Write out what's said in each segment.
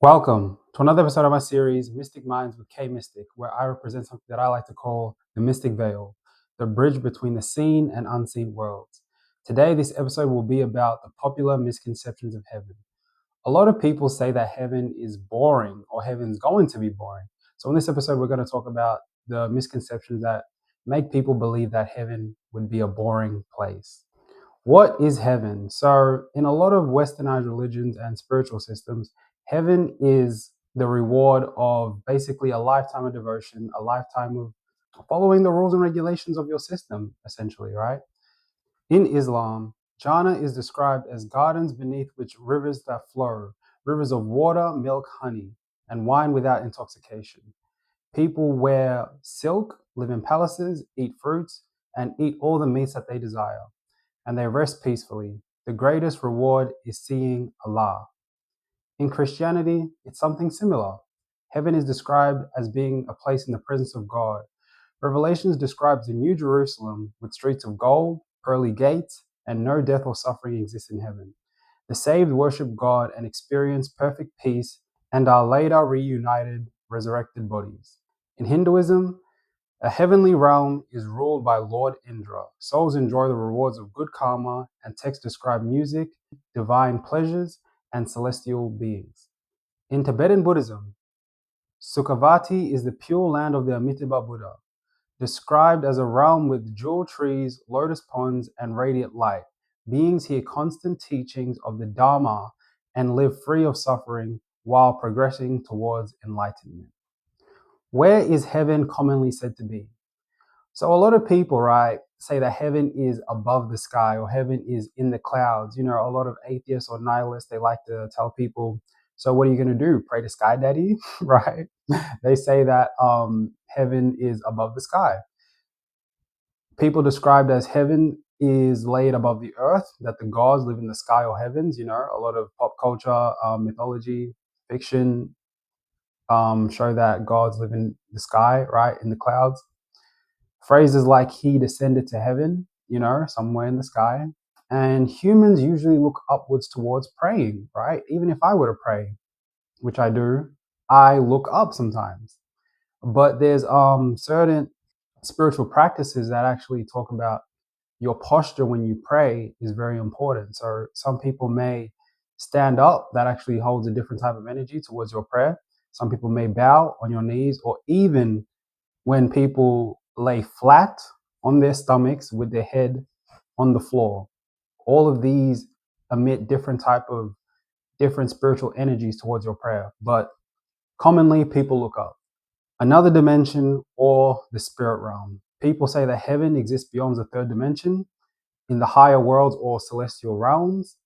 Welcome to another episode of my series, Mystic Minds with K Mystic, where I represent something that I like to call the mystic veil, the bridge between the seen and unseen worlds. Today, this episode will be about the popular misconceptions of heaven. A lot of people say that heaven is boring or heaven's going to be boring. So, in this episode, we're going to talk about the misconceptions that make people believe that heaven would be a boring place. What is heaven? So, in a lot of westernized religions and spiritual systems, heaven is the reward of basically a lifetime of devotion, a lifetime of following the rules and regulations of your system, essentially, right? In Islam, Jannah is described as gardens beneath which rivers that flow, rivers of water, milk, honey, and wine without intoxication. People wear silk, live in palaces, eat fruits, and eat all the meats that they desire, and they rest peacefully. The greatest reward is seeing Allah. In Christianity, it's something similar. Heaven is described as being a place in the presence of God. Revelations describes the New Jerusalem with streets of gold, pearly gates, and no death or suffering exists in heaven. The saved worship God and experience perfect peace and are later reunited, resurrected bodies. In Hinduism, a heavenly realm is ruled by Lord Indra. Souls enjoy the rewards of good karma, and texts describe music, divine pleasures, and celestial beings. In Tibetan Buddhism, Sukhavati is the pure land of the Amitabha Buddha, described as a realm with jewel trees, lotus ponds, and radiant light. Beings hear constant teachings of the Dharma and live free of suffering while progressing towards enlightenment. Where is heaven commonly said to be? So a lot of people, right, say that heaven is above the sky or heaven is in the clouds. You know, a lot of atheists or nihilists, they like to tell people, so what are you going to do? Pray to Sky Daddy, right? They say that heaven is above the sky. People described as heaven is laid above the earth, that the gods live in the sky or heavens. You know, a lot of pop culture, mythology, fiction show that gods live in the sky, right, in the clouds. Phrases like he descended to heaven, you know, somewhere in the sky. And humans usually look upwards towards praying, right? Even if I were to pray, which I do, I look up sometimes. But there's certain spiritual practices that actually talk about your posture when you pray is very important. So some people may stand up, that actually holds a different type of energy towards your prayer. Some people may bow on your knees, or even when people lay flat on their stomachs with their head on the floor. All of these emit different spiritual energies towards your prayer, but commonly people look up. Another dimension, or the spirit realm. People say that heaven exists beyond the third dimension, in the higher worlds or celestial realms.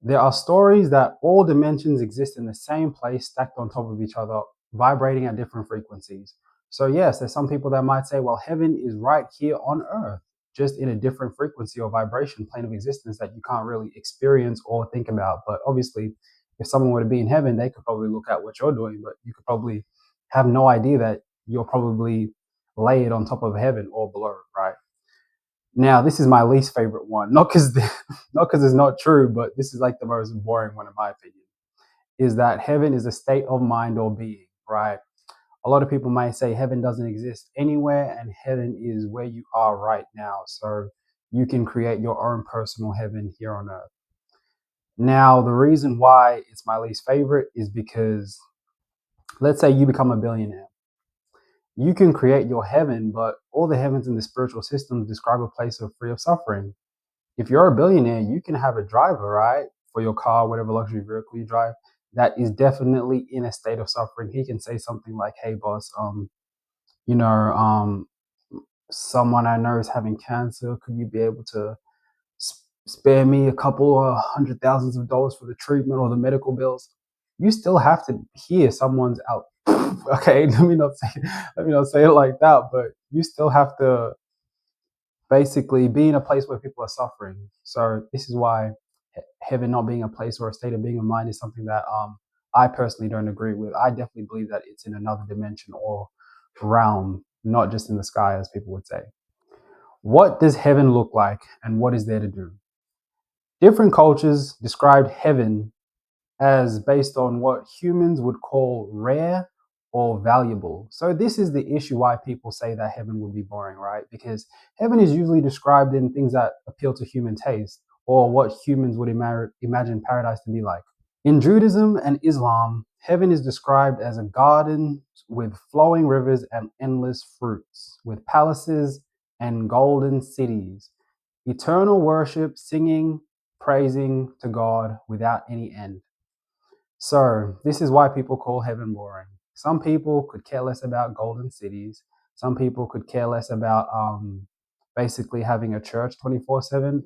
There are stories that all dimensions exist in the same place, stacked on top of each other, vibrating at different frequencies. So, yes, there's some people that might say, well, heaven is right here on earth, just in a different frequency or vibration plane of existence that you can't really experience or think about. But obviously, if someone were to be in heaven, they could probably look at what you're doing, but you could probably have no idea that you're probably laid on top of heaven or below, right? Now, this is my least favorite one, not because not because it's not true, but this is like the most boring one in my opinion. Is that heaven is a state of mind or being, right? A lot of people might say heaven doesn't exist anywhere, and heaven is where you are right now. So you can create your own personal heaven here on earth. Now, the reason why it's my least favorite is because let's say you become a billionaire. You can create your heaven, but all the heavens in the spiritual system describe a place of free of suffering. If you're a billionaire, you can have a driver, right? For your car, whatever luxury vehicle you drive, that is definitely in a state of suffering. He can say something like, hey boss, you know, someone I know is having cancer. Could you be able to spare me a couple of hundred thousands of dollars for the treatment or the medical bills? You still have to hear someone's out. Okay, let me not say it like that, but you still have to basically be in a place where people are suffering. So this is why heaven not being a place or a state of being of mind is something that I personally don't agree with. I definitely believe that it's in another dimension or realm, not just in the sky, as people would say. What does heaven look like, and what is there to do? Different cultures described heaven as based on what humans would call rare or valuable. So this is the issue why people say that heaven would be boring, right? Because heaven is usually described in things that appeal to human taste or what humans would imagine paradise to be like. In Judaism and Islam, heaven is described as a garden with flowing rivers and endless fruits, with palaces and golden cities, eternal worship, singing, praising to God without any end. So, this is why people call heaven boring. Some people could care less about golden cities. Some people could care less about basically having a church 24/7.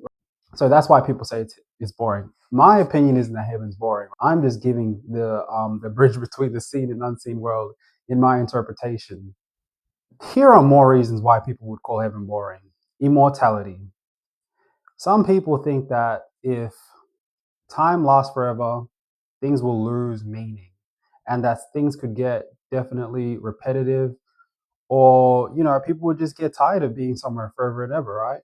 So that's why people say it's boring. My opinion isn't that heaven's boring. I'm just giving the bridge between the seen and unseen world in my interpretation. Here are more reasons why people would call heaven boring. Immortality. Some people think that if time lasts forever, things will lose meaning and that things could get definitely repetitive, or people would just get tired of being somewhere forever and ever, right?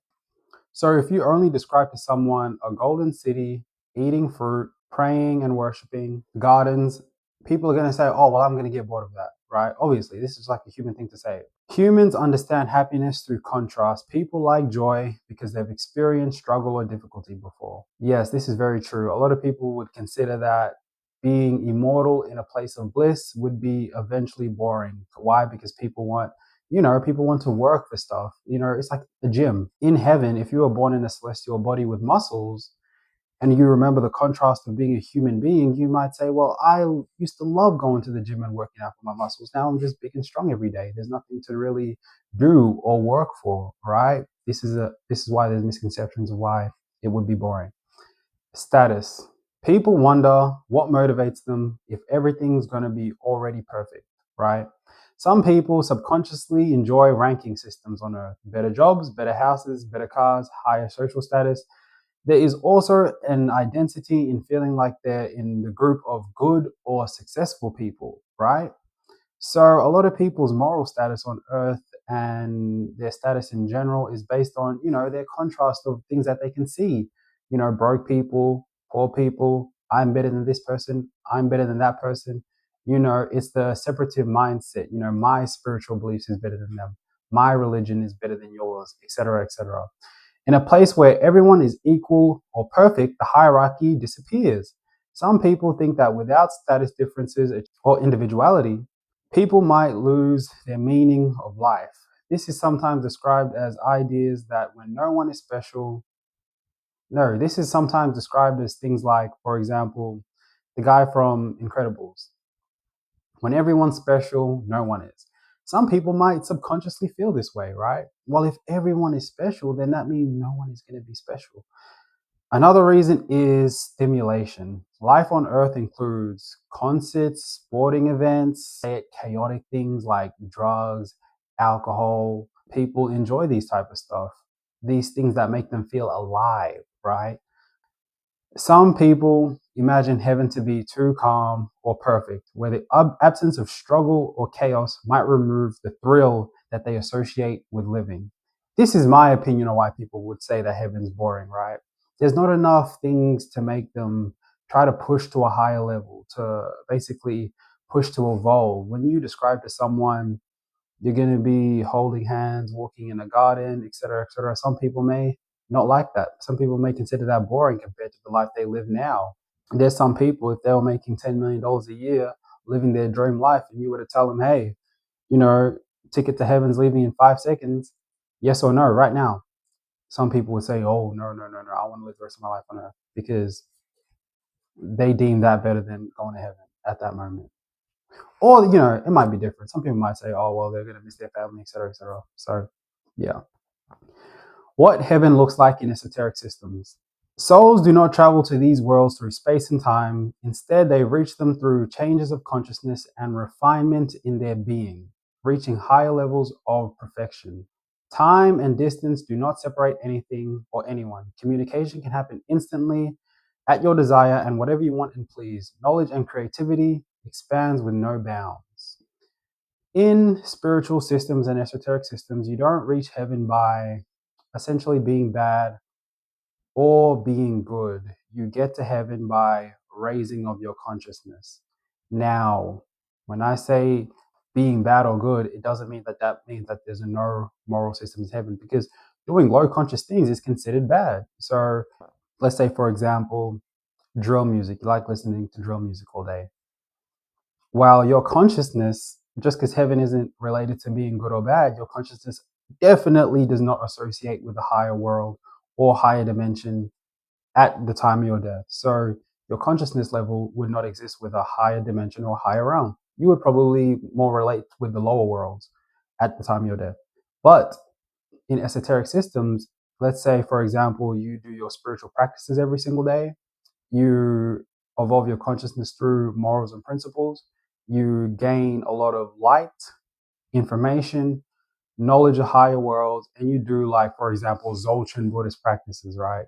So if you only describe to someone a golden city, eating fruit, praying and worshiping, gardens, people are going to say, oh, well, I'm going to get bored of that, right? Obviously, this is like a human thing to say. Humans understand happiness through contrast. People like joy because they've experienced struggle or difficulty before. Yes, this is very true. A lot of people would consider that being immortal in a place of bliss would be eventually boring. Why? Because people want to work for stuff. It's like the gym. In heaven, if you were born in a celestial body with muscles, and you remember the contrast of being a human being, you might say, well, I used to love going to the gym and working out for my muscles. Now I'm just big and strong every day. There's nothing to really do or work for, right? This is why there's misconceptions of why it would be boring. Status. People wonder what motivates them if everything's going to be already perfect, right? Some people subconsciously enjoy ranking systems on earth: better jobs, better houses, better cars, higher social status. There is also an identity in feeling like they're in the group of good or successful people, right? So a lot of people's moral status on earth and their status in general is based on, their contrast of things that they can see. Broke people, poor people, I'm better than this person, I'm better than that person. It's the separative mindset. My spiritual beliefs is better than them. My religion is better than yours, etc., etc. In a place where everyone is equal or perfect, the hierarchy disappears. Some people think that without status differences or individuality, people might lose their meaning of life. This is sometimes described as ideas that when no one is special, no, this is sometimes described as things like, for example, the guy from Incredibles. When everyone's special, no one is. Some people might subconsciously feel this way, right? Well, if everyone is special, then that means no one is going to be special. Another reason is stimulation. Life on Earth includes concerts, sporting events, chaotic things like drugs, alcohol. People enjoy these type of stuff. These things that make them feel alive, right? Some people imagine heaven to be too calm or perfect, where the absence of struggle or chaos might remove the thrill that they associate with living. This is my opinion on why people would say that heaven's boring, right? There's not enough things to make them try to push to a higher level, to basically push to evolve. When you describe to someone you're going to be holding hands, walking in a garden, etc., etc., some people may not like that. Some people may consider that boring compared to the life they live now. There's some people, if they were making $10 million a year, living their dream life, and you were to tell them, hey, you know, ticket to heaven's leaving in 5 seconds, yes or no, right now. Some people would say, oh, no, no, no, no, I want to live the rest of my life on earth, because they deem that better than going to heaven at that moment. Or, it might be different. Some people might say, oh, well, they're going to miss their family, etc., etc. So, yeah. What heaven looks like in esoteric systems. Souls do not travel to these worlds through space and time. Instead, they reach them through changes of consciousness and refinement in their being, reaching higher levels of perfection. Time and distance do not separate anything or anyone. Communication can happen instantly at your desire and whatever you want and please. Knowledge and creativity expands with no bounds. In spiritual systems and esoteric systems, you don't reach heaven by essentially being bad or being good. You get to heaven by raising of your consciousness. Now, when I say being bad or good, it doesn't mean that means that there's no moral system in heaven, because doing low conscious things is considered bad. So let's say, for example, drill music. You like listening to drill music all day. While your consciousness, just because heaven isn't related to being good or bad, your consciousness definitely does not associate with a higher world or higher dimension at the time of your death. So your consciousness level would not exist with a higher dimension or higher realm. You would probably more relate with the lower worlds at the time of your death. But in esoteric systems, let's say, for example, you do your spiritual practices every single day, you evolve your consciousness through morals and principles, you gain a lot of light, information, knowledge of higher worlds, and you do, like, for example, Dzogchen Buddhist practices, right?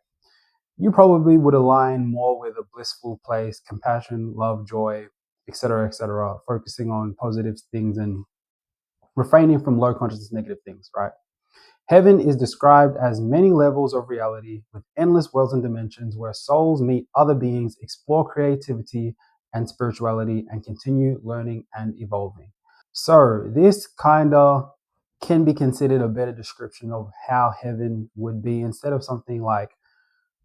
You probably would align more with a blissful place, compassion, love, joy, etc., focusing on positive things and refraining from low consciousness negative things, right? Heaven is described as many levels of reality with endless worlds and dimensions where souls meet other beings, explore creativity and spirituality, and continue learning and evolving. So, this kind of can be considered a better description of how heaven would be, instead of something like,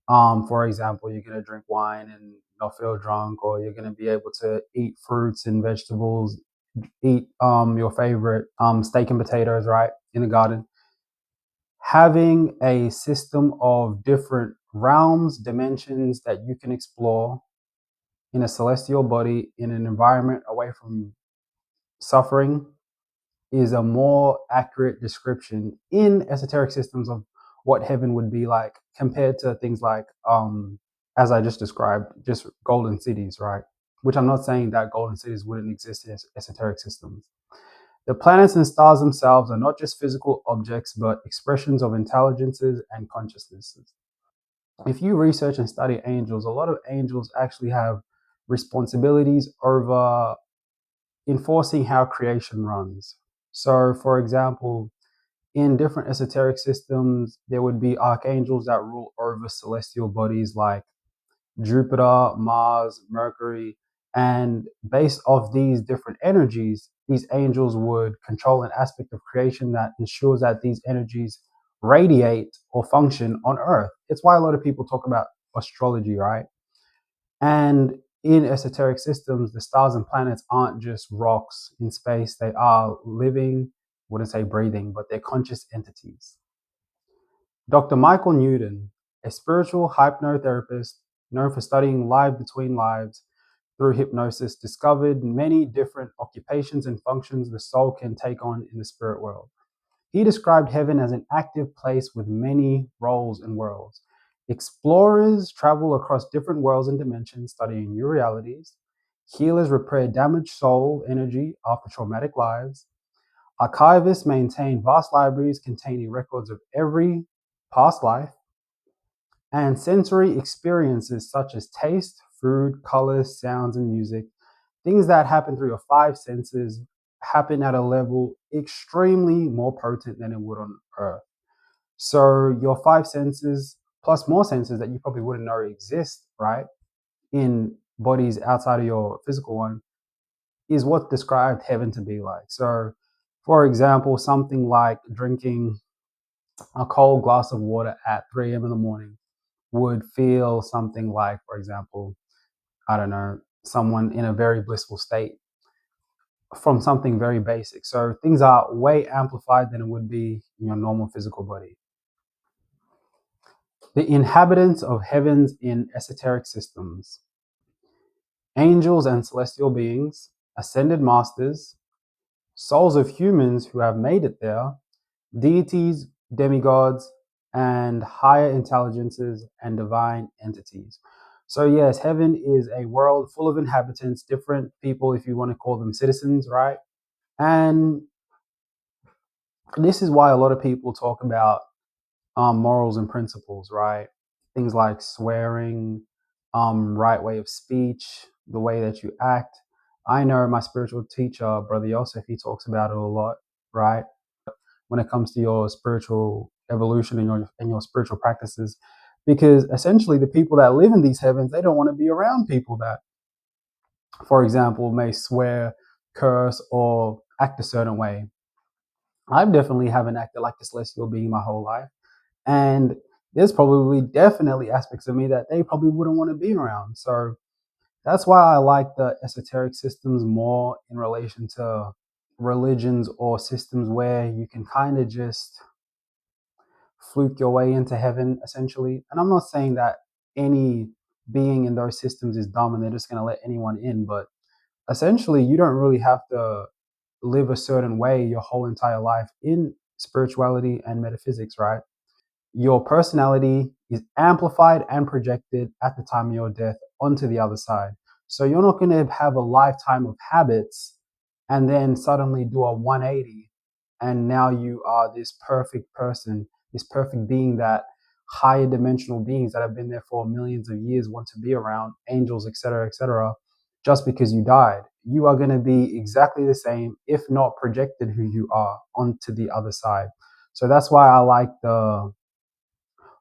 for example, you're gonna drink wine and not feel drunk, or you're gonna be able to eat fruits and vegetables, eat your favorite steak and potatoes, right, in the garden. Having a system of different realms, dimensions that you can explore in a celestial body in an environment away from suffering is a more accurate description in esoteric systems of what heaven would be like, compared to things like, as I just described, just golden cities, right? Which I'm not saying that golden cities wouldn't exist in esoteric systems. The planets and stars themselves are not just physical objects, but expressions of intelligences and consciousnesses. If you research and study angels, a lot of angels actually have responsibilities over enforcing how creation runs. So, for example, in different esoteric systems, there would be archangels that rule over celestial bodies like Jupiter, Mars, Mercury, and based off these different energies, these angels would control an aspect of creation that ensures that these energies radiate or function on Earth. It's why a lot of people talk about astrology, right? And in esoteric systems, the stars and planets aren't just rocks in space. They are living, wouldn't say breathing, but they're conscious entities. Dr. Michael Newton, a spiritual hypnotherapist known for studying life between lives through hypnosis, discovered many different occupations and functions the soul can take on in the spirit world. He described heaven as an active place with many roles and worlds. Explorers travel across different worlds and dimensions, studying new realities. Healers repair damaged soul energy after traumatic lives. Archivists maintain vast libraries containing records of every past life. And sensory experiences such as taste, food, colors, sounds, and music, things that happen through your five senses, happen at a level extremely more potent than it would on Earth. So your five senses, plus more senses that you probably wouldn't know exist, right, in bodies outside of your physical one, is what described heaven to be like. So, for example, something like drinking a cold glass of water at 3 a.m. in the morning would feel something like, for example, I don't know, someone in a very blissful state from something very basic. So things are way amplified than it would be in your normal physical body. The inhabitants of heavens in esoteric systems: angels and celestial beings, ascended masters, souls of humans who have made it there, deities, demigods, and higher intelligences and divine entities. So, yes, heaven is a world full of inhabitants, different people, if you want to call them citizens, right? And this is why a lot of people talk about morals and principles, right? Things like swearing, right way of speech, the way that you act. I know my spiritual teacher, Brother Yosef, he talks about it a lot, right? When it comes to your spiritual evolution and your spiritual practices, because essentially the people that live in these heavens, they don't want to be around people that, for example, may swear, curse, or act a certain way. I definitely haven't acted like a celestial being my whole life. And there's probably definitely aspects of me that they probably wouldn't want to be around. So that's why I like the esoteric systems more in relation to religions or systems where you can kind of just fluke your way into heaven, essentially. And I'm not saying that any being in those systems is dumb and they're just going to let anyone in, but essentially, you don't really have to live a certain way your whole entire life in spirituality and metaphysics, right? Your personality is amplified and projected at the time of your death onto the other side. So you're not going to have a lifetime of habits and then suddenly do a 180 and now you are this perfect person, this perfect being that higher dimensional beings that have been there for millions of years want to be around, angels, etc., just because you died. You are going to be exactly the same, if not projected who you are onto the other side. So that's why I like the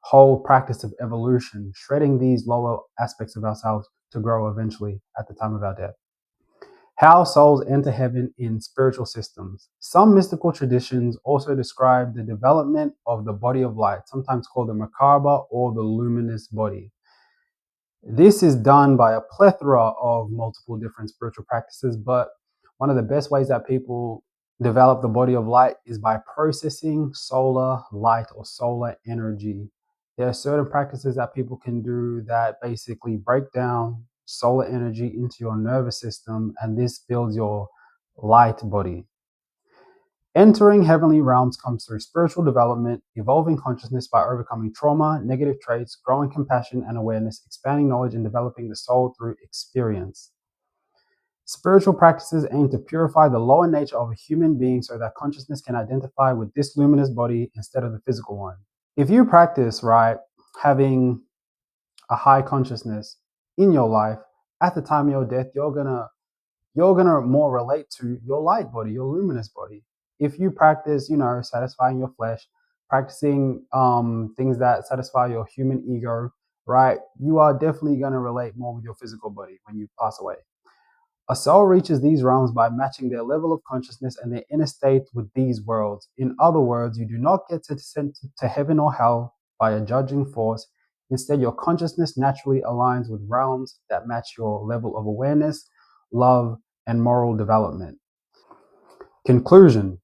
whole practice of evolution, shredding these lower aspects of ourselves to grow eventually at the time of our death. How souls enter heaven in spiritual systems. Some mystical traditions also describe the development of the body of light, sometimes called the Merkaba or the luminous body. This is done by a plethora of multiple different spiritual practices, but one of the best ways that people develop the body of light is by processing solar light or solar energy. There are certain practices that people can do that basically break down solar energy into your nervous system, and this builds your light body. Entering heavenly realms comes through spiritual development, evolving consciousness by overcoming trauma, negative traits, growing compassion and awareness, expanding knowledge, and developing the soul through experience. Spiritual practices aim to purify the lower nature of a human being so that consciousness can identify with this luminous body instead of the physical one. If you practice, right, having a high consciousness in your life, at the time of your death, you're gonna more relate to your light body, your luminous body. If you practice, satisfying your flesh, practicing things that satisfy your human ego, right, you are definitely gonna relate more with your physical body when you pass away. A soul reaches these realms by matching their level of consciousness and their inner state with these worlds. In other words, you do not get to descend to heaven or hell by a judging force. Instead, your consciousness naturally aligns with realms that match your level of awareness, love, and moral development. Conclusion.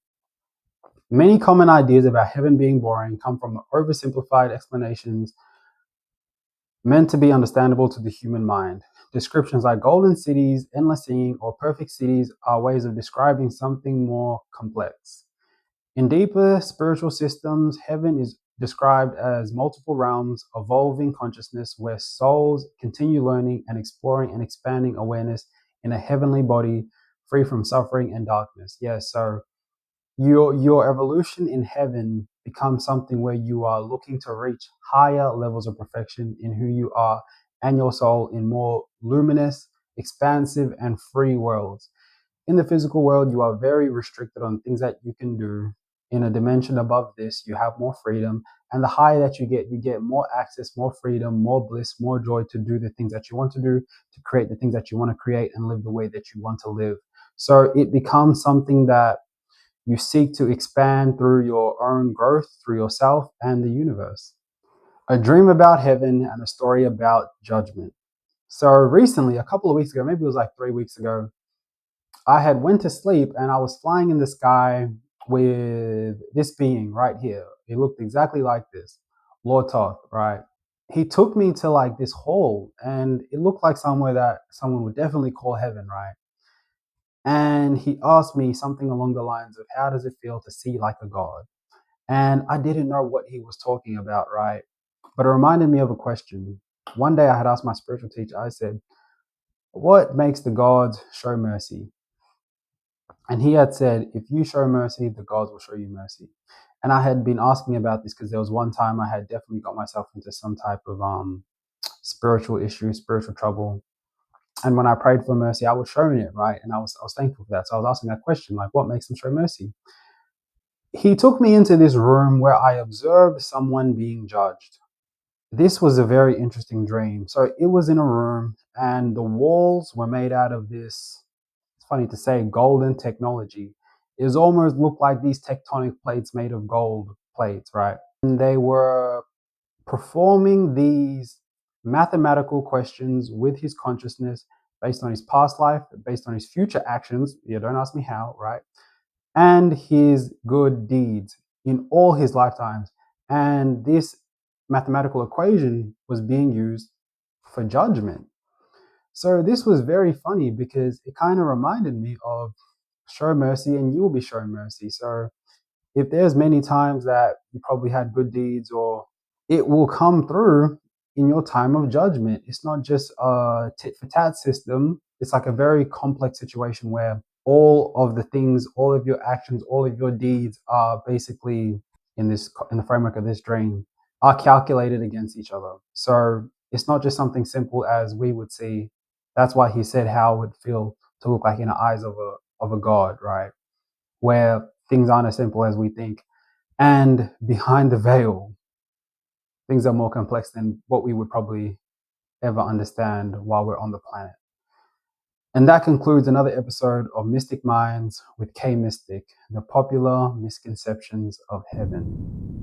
Many common ideas about heaven being boring come from oversimplified explanations meant to be understandable to the human mind. Descriptions like golden cities, endless singing, or perfect cities are ways of describing something more complex. In deeper spiritual systems, heaven is described as multiple realms, evolving consciousness where souls continue learning and exploring and expanding awareness in a heavenly body free from suffering and darkness. Yes, so your evolution in heaven becomes something where you are looking to reach higher levels of perfection in who you are and your soul in more luminous, expansive, and free worlds. In the physical world, you are very restricted on things that you can do. In a dimension above this, you have more freedom. And the higher that you get more access, more freedom, more bliss, more joy to do the things that you want to do, to create the things that you want to create, and live the way that you want to live. So it becomes something that you seek to expand through your own growth, through yourself and the universe. A dream about heaven and a story about judgment. So recently, a couple of weeks ago, maybe it was like 3 weeks ago, I had went to sleep and I was flying in the sky with this being right here. He looked exactly like this, Lord Thoth, right? He took me to like this hall and it looked like somewhere that someone would definitely call heaven, right? And he asked me something along the lines of, how does it feel to see like a god? And I didn't know what he was talking about, right? But it reminded me of a question. One day I had asked my spiritual teacher, I said, what makes the gods show mercy? And he had said, if you show mercy, the gods will show you mercy. And I had been asking about this because there was one time I had definitely got myself into some type of spiritual issue, spiritual trouble. And when I prayed for mercy, I was showing it, right? And I was thankful for that. So I was asking that question, like, what makes them show mercy? He took me into this room where I observed someone being judged. This was a very interesting dream. So it was in a room, and the walls were made out of this, it's funny to say, golden technology. It almost looked like these tectonic plates made of gold plates, right? And they were performing these mathematical questions with his consciousness based on his past life, based on his future actions. You don't ask me how, right? And his good deeds in all his lifetimes. And this mathematical equation was being used for judgment. So this was very funny because it kind of reminded me of show mercy and you will be shown mercy. So if there's many times that you probably had good deeds, or it will come through in your time of judgment. It's not just a tit for tat system. It's like a very complex situation where all of the things, all of your actions, all of your deeds are basically in the framework of this dream are calculated against each other. So it's not just something simple as we would see. That's why he said how it would feel to look like in the eyes of a god, right? Where things aren't as simple as we think. And behind the veil, things are more complex than what we would probably ever understand while we're on the planet. And that concludes another episode of Mystic Minds with K Mystic, the popular misconceptions of heaven.